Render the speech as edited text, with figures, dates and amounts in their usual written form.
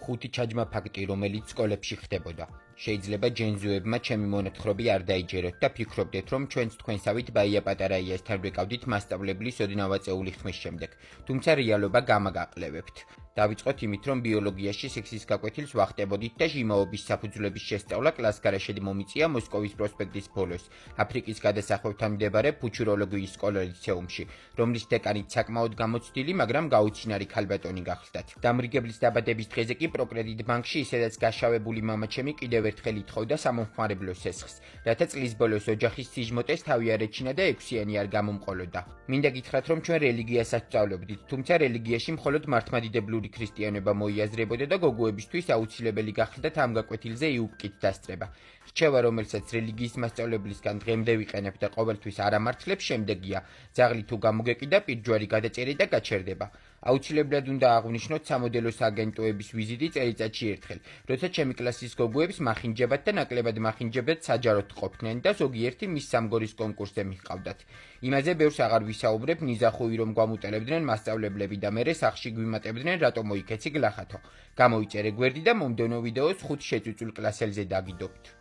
ხუთი ჩაჯმა ფაქტი, რომელიც სკოლებში ხდებოდა. შეიძლება ჯენზუებმა ჩემი მონათხრობი არ დაიჯეროთ და ფიქრობდეთ, რომ ჩვენც თქვენსავით ბაია პატარაიასთან ვეკავდით მასწავლებლის ოდნავ აწეული ხმის შემდეგ, თუმცა რეალობა გამაგაყლევებთ. დავიწყოთ იმით, რომ ბიოლოგიაში სექსის გაკვეთილს ვახტებოდით და ჟიმაობის საფუძვლების შესწავლა კლასგარაშედ მომიწია მოსკოვის პროსპექტის ბოლოს, აფრიკის გადასახვევთან მდებარე ფუჩუროლოგიის სკოლა ლიცეუმში, რომლის დეკანით საკმაოდ გამოცდილი, მაგრამ გაუცინარი ქალბატონი გახლდათ. დამრიგებლის დაბადების დღეზე კი პროკრედიტ ბანკში ისედაც გაშავებული მამაჩემი კიდევ ერთხელ ითხოვდა სამომხმარებლო სესხს, რათა წლის ბოლოს ოჯახის სიჟმოტეს თავი არ ეჩინა და 6-იანი არ გამომყოლოდა. მინდა გითხრათ, რომ ჩვენ რელიგიასაც ვსწავლობდით, თუმცა რელიგიაში მხოლოდ მართლმადიდებლური ქრისტიანობა მოიაზრებოდა და გოგოებისთვის აუცილებელი გახლდათ ამ გაკვეთილზე იუბკით დასწრება. რჩევა, რომელსაც რელიგიის მასწავლებლისგან დღემდე ვიყენებ და ყოველთვის არ ამართლებ, შემდეგია: ძაღლი თუ გამოგეკიდა, პირჯვარი გადაწერე და გაჩერდება. აუცილებლად უნდა აღვნიშნოთ სამოდელო სააგენტოების ვიზიტი წელიწადში ერთხელ, როცა ჩემი კლასის გოგოებს მახინჯებად და ნაკლებად მახინჯებად საჯაროდ ყოფდნენ და ზოგიერთი მის სამგორის კონკურსზე მიჰყავდათ. იმაზე ბევრს აღარ ვისაუბრებ, ნიზახუი რომ გვამუტელებდნენ მასწავლებლები და მერე სახში გვიმატებდნენ, რატომ მოიქეცი გლახათო. გამოიწერე გვერდი და მომდევნო ვიდეოს 5 შეწუწულ კლასელზე დაგიდობთ.